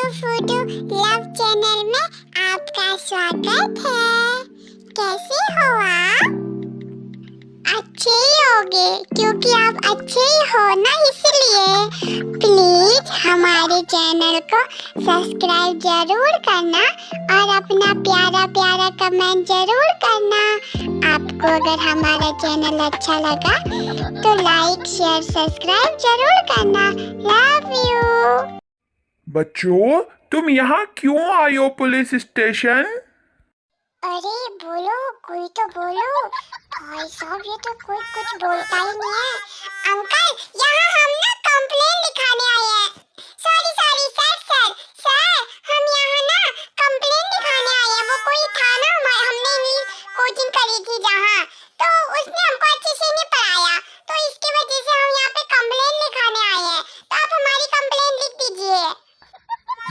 फूडू love channel में आपका स्वागत है। कैसे हो आप? अच्छे ही होगे क्योंकि आप अच्छे ही हो ना, इसलिए प्लीज हमारे चैनल को सब्सक्राइब जरूर करना और अपना प्यारा प्यारा कमेंट जरूर करना। आपको अगर हमारा चैनल अच्छा लगा तो लाइक शेयर सब्सक्राइब जरूर करना। Love you. बच्चों, तुम यहाँ क्यों आई हो पुलिस स्टेशन? अरे बोलो, कोई तो बोलो। भाई साहब, ये तो कोई कुछ बोलता ही नहीं है। अंकल, यहाँ हम ना कंप्लेन लिखाने आए हैं। Sorry sorry sir sir sir हम यहाँ ना कंप्लेन लिखाने आए हैं। वो कोई था ना, हमने इंग्लिश कोचिंग करी थी जहाँ, तो उसने हमको अच्छे से नहीं पढ़ाया, तो इसकी वजह से हम यहाँ पे कंप्लेन लिखाने आए हैं। तो आप हमारी कंप्लेन लिख दीजिए।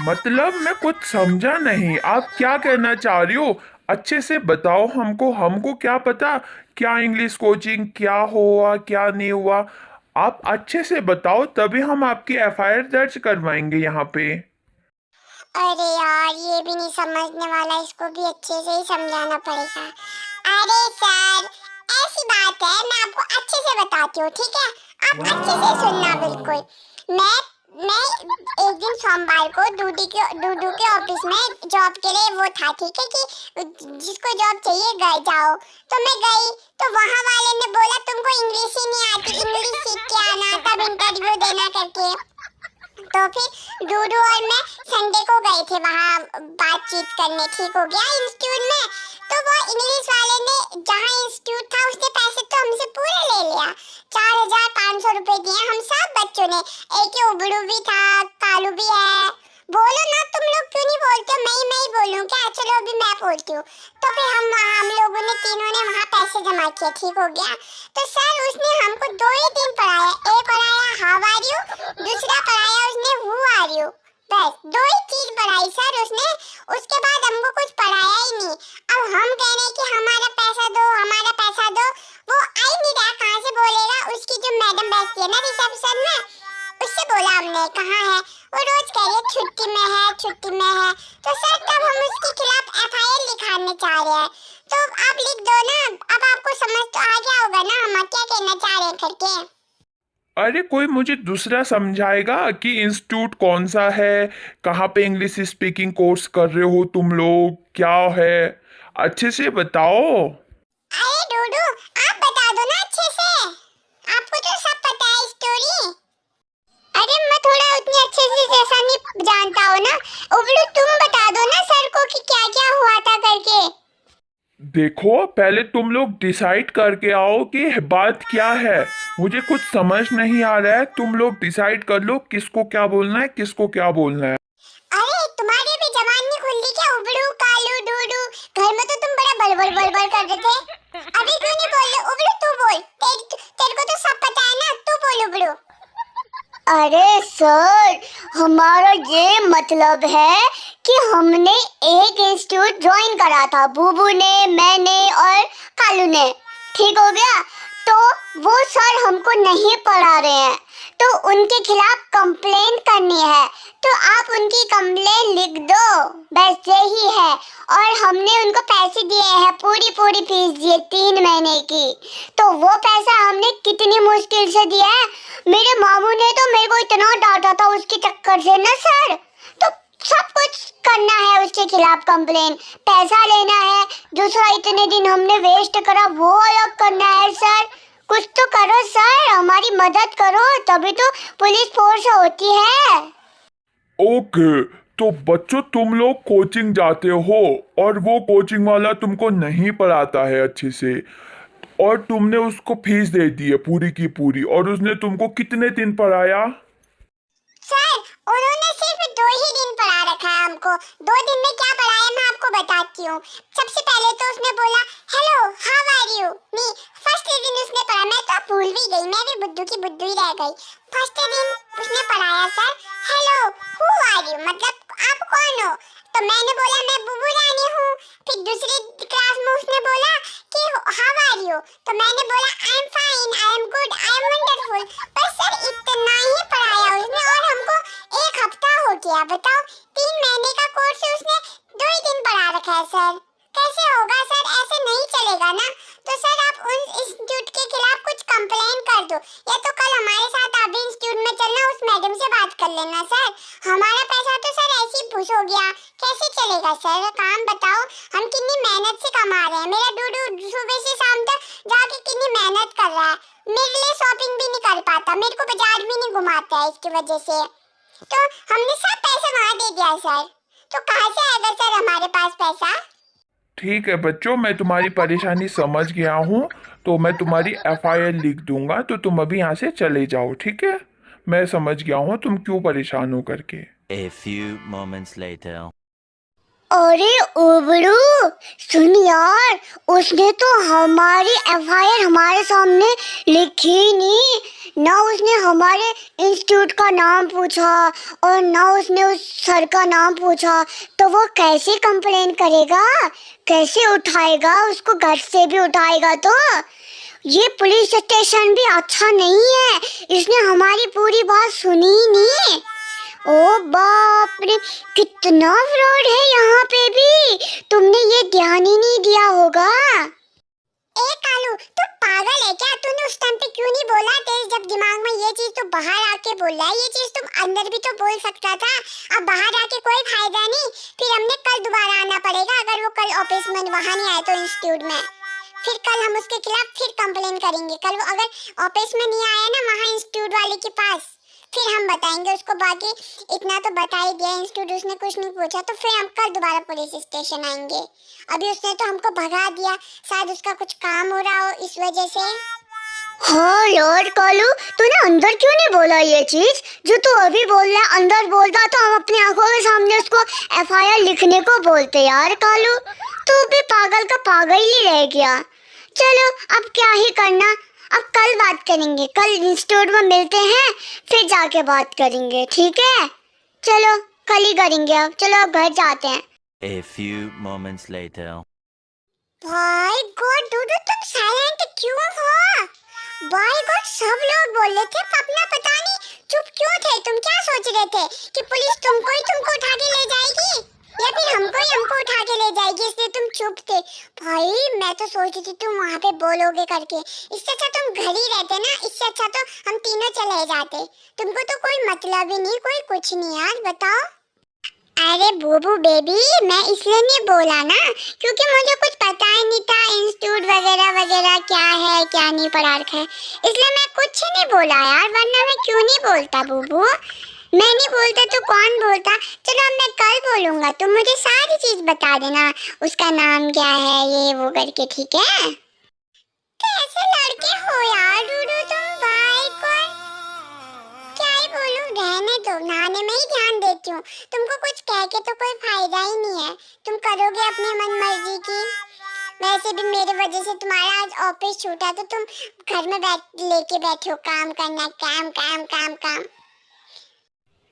मतलब मैं कुछ समझा नहीं, आप क्या कहना चाह रही हो? अच्छे से बताओ हमको। हमको क्या पता क्या इंग्लिश कोचिंग क्या हुआ क्या नहीं हुआ। आप अच्छे से बताओ, तभी हम आपकी एफआईआर दर्ज करवाएंगे यहाँ पे। अरे यार, ये भी नहीं समझने वाला, इसको भी अच्छे से ही समझाना पड़ेगा। अरे सर, ऐसी बात है, मैं आपको अच्छे से बताती हूँ, ठीक है? आप अच्छे से सुनना बिल्कुल। मैं एक दिन सोमवार को डूडू के ऑफिस में जॉब के लिए वो था, ठीक है, कि जिसको जॉब चाहिए गए जाओ। तो मैं गई, तो वहाँ वाले ने बोला तुमको इंग्लिश ही नहीं आती, इंग्लिश सीख के आना तब इंटरव्यू देना करके। तो फिर डूडू और मैं संडे को गए थे वहाँ बातचीत करने, ठीक हो गया, इंस्टीट्यूट में। तो वो इंग्लिश वाले ने जहाँ इंस्टीट्यूट था उसने पैसे तो हमसे पूरे ले लिया। 4,500 रुपए दिए हम सब बच्चों ने। एक उबड़ू भी था, कालू भी है। बोलो ना, तुम लोग क्यों नहीं बोलते? मैं ही बोलूं क्या? चलो अभी मैं बोलती हूँ। तो फिर हम लोगों ने तीनों ने वहाँ पैसे जमा किए, ठीक हो गया। तो सर उसने हमको 2 ही दिन पढ़ाया। एक पढ़ाया हाउ आर यू, दूसरा पढ़ाया उसने हु आर यू। बस 2 ही चीज पढ़ाई सर उसने। उसके बाद हमको कुछ पढ़ाया ही नहीं। अब हम कह रहे हैं कि हमारा पैसा दो, हमारा पैसा दो। वो आ ही नहीं रहा, कहाँ से बोलेगा? उसकी जो मैडम बैठती है ना रिसेप्शन में, उससे बोला हमने कहाँ है। वो रोज कह रही है छुट्टी में है, छुट्टी में है। तो सर तब हम उसके खिलाफ एफआईआर लिखाने चाह रहे हैं। तो आप लिख दो ना। अब आपको समझ तो आ गया होगा ना हम क्या कहना चाह रहे हैं करके। अरे कोई मुझे दूसरा समझाएगा कि इंस्टीट्यूट कौन सा है, कहाँ पे इंग्लिश स्पीकिंग कोर्स कर रहे हो तुम लोग, क्या है? अच्छे से बताओ। अरे डूडू, आप बता दो ना अच्छे से, आपको तो सब पता है स्टोरी। अरे मैं थोड़ा उतनी अच्छे से जैसा नहीं जानता हो ना। उबलू, तुम बता दो ना सर को कि क्या क्या हुआ था करके। देखो, पहले तुम लोग डिसाइड करके आओ कि बात क्या है। मुझे कुछ समझ नहीं आ रहा है, तुम लोग डिसाइड कर लो किसको क्या बोलना है, किसको क्या बोलना है। अरे तुम्हारी भी जबान नहीं खुल रही क्या? उबलू, कालू, डूडू, घर में तो तुम बड़ा बड़बड़ कर रहे थे। अभी क्यों नहीं बोल रहे? उबलू तू बोल, तेरे को तो सब पता है ना, तू बोल उबलू। अरे सर, हमारा ये मतलब है कि हमने एक इंस्टीट्यूट ज्वाइन करा था, बूबू ने, मैंने और कालू ने, ठीक हो गया। तो वो सर हमको नहीं पढ़ा रहे हैं, तो उनके खिलाफ कंप्लेंट करनी है। तो आप उनकी कंप्लेंट लिख दो, बस यही है। और हमने उनको पैसे दिए हैं, पूरी फीस दिए 3 महीने की। तो वो पैसा हमने कितनी मुश्किल से दिया है। मेरे मामू ने तो मेरे को इतना डांटा था उसके चक्कर से ना सर। तो सब कुछ करना है उसके खिलाफ कंप्लेन, पैसा लेना है, दूसरा इतने दिन हमने वेस्ट करा वो अलग करना है सर। कुछ तो करो सर, हमारी मदद करो, तभी तो पुलिस फोर्स होती है। ओके, तो बच्चों तुम लोग कोचिंग जाते हो और वो कोचिंग वाला तुमको नहीं पढ़ाता है अच्छे से, और तुमने उसको फीस दे दी है पूरी की पूरी, और उसने तुमको कितने दिन पढ़ाया? सर उन्होंने सिर्फ 2 ही दिन पढ़ा रखा है हमको। 2 दिन में क्या पढ़ाया मैं आपको बताती हूँ। सबसे पहले तो उसने बोला हेलो हाउ आर यू। नहीं, फर्स्ट दिन उसने पढ़ा, मैं तो भूल भी गई, मैं भी बुद्धू की बुद्धू ही रह गई। फर्स्ट दिन उसने पढ़ाया sir hello who are you, मतलब आप कौन हो। तो मैंने बोला मैं बुबू रानी हूँ। फिर दूसरी क्लास में उसने बोला कि हाउ आर यू, तो मैंने बोला I am fine, I am good, I am wonderful. पर सर इतना ही पढ़ाया उसने, और हमको 1 हफ्ता हो गया, बताओ। 3 कोर्स उसने 2 ही दिन पढ़ा रखा है सर। कैसे होगा सर, ऐसे नहीं चलेगा ना। तो सर आप उन इंस्टीट्यूट के खिलाफ कुछ कंप्लेन कर दो, या तो कल हमारे साथ आप भी इंस्टीट्यूट में चलना, उस मैडम से बात कर लेना सर। हमारा पैसा तो सर ऐसे ही फुस हो गया, कैसे चलेगा सर? काम बताओ, हम कितनी मेहनत से कमा रहे हैं। मेरा डूडू सुबह से शाम तक जाके कितनी मेहनत कर रहा है, मेरे लिए शॉपिंग भी नहीं कर पाता, मेरे को बाजार भी नहीं घुमाता है इसकी वजह से। तो हमने सब पैसा वहाँ दे दिया सर, तो कहाँ से आएगा सर हमारे पास पैसा? ठीक है बच्चों, मैं तुम्हारी परेशानी समझ गया हूँ, तो मैं तुम्हारी एफआईआर लिख दूंगा, तो तुम अभी यहाँ से चले जाओ, ठीक है? मैं समझ गया हूँ तुम क्यों परेशान हो करके। A few moments later. अरे उबरू, सुन यार, उसने तो हमारी एफआईआर हमारे सामने लिखी ही नहीं। ना उसने हमारे इंस्टीट्यूट का नाम पूछा और ना उसने उस सर का नाम पूछा, तो वो कैसे कंप्लेन करेगा, कैसे उठाएगा? उसको घर से भी उठाएगा तो ये पुलिस स्टेशन भी अच्छा नहीं है। इसने हमारी पूरी बात सुनी ही नहीं। ओ बाप रे, कितना फ्रॉड है यहाँ पे भी, तुमने ये ध्यान ही नहीं दिया होगा। ए कालू, तू पागल है क्या? तूने उस टाइम पे क्यों नहीं बोला? तेरे जब दिमाग में ये चीज तो बाहर आके बोल रहा है, ये चीज तुम अंदर भी तो बोल सकता था। अब बाहर आके कोई फायदा नहीं, फिर हमने कल दोबारा आना पड़ेगा। अगर वो कल ऑफिस में वहाँ नहीं आए तो इंस्टीट्यूट में, फिर कल हम उसके खिलाफ फिर कंप्लेन करेंगे। कल वो अगर ऑफिस में नहीं आया ना वहाँ इंस्टीट्यूट वाले के पास, फिर हम बताएंगे उसको। बाकी इतना तो बता ही दिया, इंस्टीट्यूट उसने कुछ नहीं पूछा, तो फिर हम कल दोबारा पुलिस स्टेशन आएंगे। अभी उसने तो हमको भगा दिया, शायद उसका कुछ काम हो रहा हो इस वजह से। हाँ यार कालू, तूने अंदर क्यों नहीं बोला ये चीज जो तू अभी बोल रहा है? अंदर बोलता तो हम अपनी आंखों के सामने उसको एफआईआर लिखने को बोलते। यार कालू, तू भी पागल का पागल ही रह गया। चलो अब क्या ही करना, अब कल बात करेंगे, कल इंस्टीट्यूट में मिलते हैं, फिर जाके बात करेंगे, ठीक है? चलो कल ही करेंगे अब, चलो अब घर जाते हैं। A few moments later. भाई गॉड डूडू, तुम साइलेंट क्यों हो? भाई गॉड, सब लोग बोल रहे थे, अपना पता नहीं चुप क्यों थे? तुम क्या सोच रहे थे कि पुलिस तुमको उठा के ले जाएगी, या फिर हमको उठा के ले जाएगी, इसलिए तुम चुप थे? भाई मैं तो सोच रही थी तुम वहाँ पे बोलोगे करके, इससे अच्छा तुम घर ही रहते ना, इससे अच्छा तो हम तीनों चले जाते। तुमको तो कोई मतलब ही नहीं, कोई कुछ नहीं यार, बताओ। अरे बूबू बेबी, मैं इसलिए नहीं बोला ना क्योंकि मुझे कुछ पता ही नहीं था इंस्टीट्यूट वगैरह वगैरह क्या है क्या नहीं पढ़ा रखा है, इसलिए मैं कुछ नहीं बोला यार, वरना मैं क्यों नहीं बोलता बूबू? मैं नहीं बोलता तो कौन बोलता? चलो अब मैं कल बोलूँगा, तुम मुझे सारी चीज बता देना, उसका नाम क्या है ये वो करके, ठीक है? कैसे लड़के हो यार डूडू तुम? भाई कौन क्या ही बोलूं, रहने दो, नहाने में ही ध्यान देती हूँ। तुमको कुछ कह के तो कोई फायदा ही नहीं है, तुम करोगे अपनी मन मर्जी की। वैसे भी मेरे वजह से तुम्हारा आज ऑफिस छूटा, तो तुम घर में लेके बैठे हो काम करना, काम काम काम काम।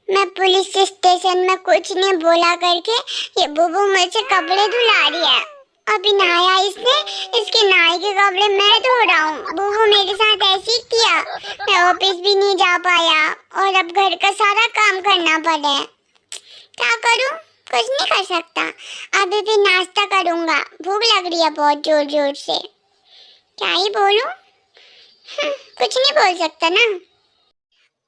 मैं पुलिस स्टेशन में कुछ नहीं बोला करके ये बुबू मुझसे कपड़े धुला रही है। अभी नहाया इसने, इसके नहाए के कपड़े मैं धो रहा हूँ। बुबू मेरे साथ ऐसे ही किया, मैं ऑफिस भी नहीं जा पाया और अब घर का सारा काम करना पड़ा है। क्या करूँ? कुछ नहीं कर सकता। अभी भी नाश्ता करूँगा, भूख लग रही है बहुत जोर जोर से। क्या ही बोलूँ? कुछ नहीं बोल सकता ना।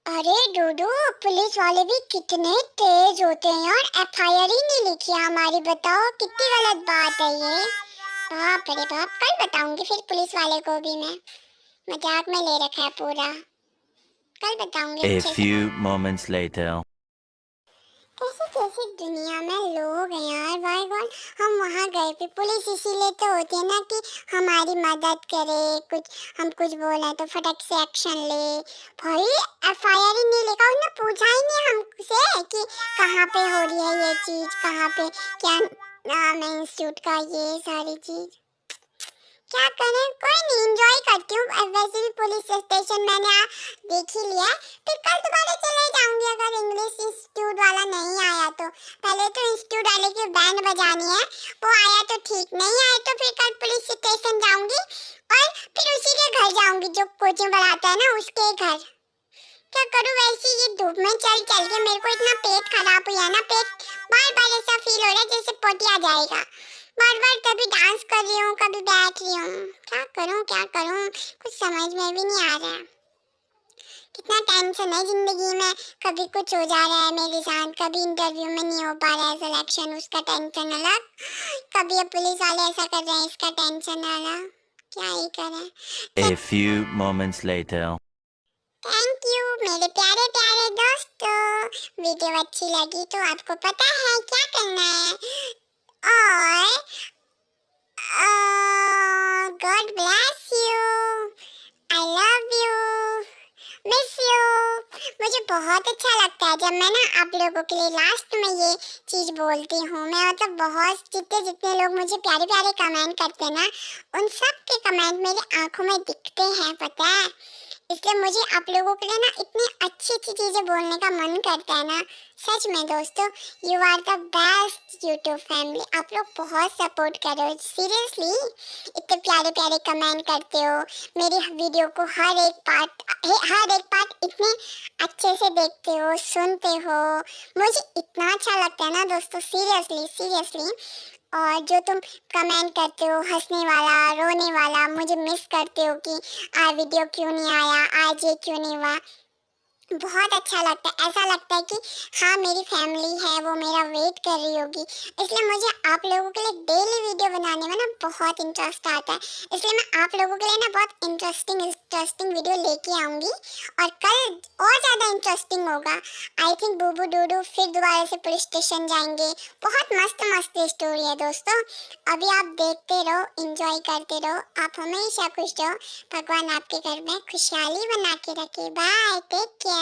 अरे डूडू, पुलिस वाले भी कितने तेज होते हैं यार, एफआईआर ही नहीं लिखी हमारी, बताओ कितनी गलत बात है ये। बाप रे बाप, कल बताऊंगी फिर पुलिस वाले को भी, मैं मजाक में ले रखा है पूरा, कल बताऊंगी A अच्छे से। few moments later. कैसी कैसी दुनिया में लोग हैं यार, भाई गॉड। हम वहाँ गए भी, पुलिस इसीलिए तो होती है ना कि हमारी मदद करे, कुछ हम कुछ बोले तो फटक से एक्शन ले। भाई एफआईआर ही नहीं लिखा, उसने पूछा ही नहीं हमसे कि कहाँ पे हो रही है ये चीज़, कहाँ पे क्या नाम है इंस्टीट्यूट का, ये सारी चीज़। क्या करें, कोई नहीं, एंजॉय करती हूँ। वैसे भी पुलिस स्टेशन मैंने देख ही लिया, फिर कल दोबारा चले जाऊंगी अगर इंग्लिश इंस्टीट्यूट वाला नहीं आया तो। पहले तो इंस्टीट्यूट वाले की बैंड बजानी है, वो आया तो ठीक, नहीं आया तो फिर कल पुलिस स्टेशन जाऊंगी और फिर उसी के घर जाऊंगी जो कोचिंग पढ़ाता है ना, उसके घर। क्या करूँ वैसे ये धूप में चल चल के मेरे को इतना पेट खराब हुआ ना, पेट बार बार ऐसा फील हो रहा है जैसे पोटी आ जाएगा। बार बार कभी डांस कर रही हूँ, कभी बैठ रही हूँ, क्या करूँ कुछ समझ में भी नहीं आ रहा। कितना टेंशन है जिंदगी में, कभी कुछ हो जा रहा है मेरे साथ, कभी इंटरव्यू में नहीं हो पा रहा है सिलेक्शन, उसका टेंशन अलग, कभी ये पुलिस वाले ऐसा कर रहे हैं, इसका टेंशन अलग, क्या ही करें। A few moments later. Thank you मेरे प्यारे प्यारे दोस्तों, वीडियो अच्छी लगी तो आपको पता है क्या करना है, और God bless you, I love you, miss you. मुझे बहुत अच्छा लगता है जब मैं ना आप लोगों के लिए लास्ट में ये चीज़ बोलती हूँ। मैं मतलब बहुत जितने लोग मुझे प्यारे प्यारे कमेंट करते हैं ना, उन सब के कमेंट मेरी आंखों में दिखते हैं, पता है। इसलिए मुझे आप लोगों के लिए ना इतनी अच्छी अच्छी चीज़ें बोलने का मन करता है ना, सच में दोस्तों, you are the best YouTube family. आप लोग बहुत सपोर्ट कर रहे हो, सीरियसली इतने प्यारे प्यारे कमेंट करते हो, मेरी वीडियो को हर एक पार्ट इतने अच्छे से देखते हो, सुनते हो, मुझे इतना अच्छा लगता है ना दोस्तों, सीरियसली। और जो तुम कमेंट करते हो हंसने वाला, रोने वाला, मुझे मिस करते हो कि आज वीडियो क्यों नहीं आया, आज ये क्यों नहीं हुआ, बहुत अच्छा लगता है। ऐसा लगता है कि हाँ मेरी फैमिली है, वो मेरा वेट कर रही होगी। इसलिए मुझे आप लोगों के लिए डेली वीडियो बनाने में ना बहुत इंटरेस्ट आता है। इसलिए मैं आप लोगों के लिए ना बहुत इंटरेस्टिंग वीडियो लेके आऊँगी, और कल और ज़्यादा इंटरेस्टिंग होगा। आई थिंक बूबू डूडू फिर दोबारा से पुलिस स्टेशन जाएंगे। बहुत मस्त स्टोरी है दोस्तों। अभी आप देखते रहो, इंजॉय करते रहो, आप हमेशा खुश रहो। भगवान आपके घर में खुशहाली बना के रखे। Bye, take care.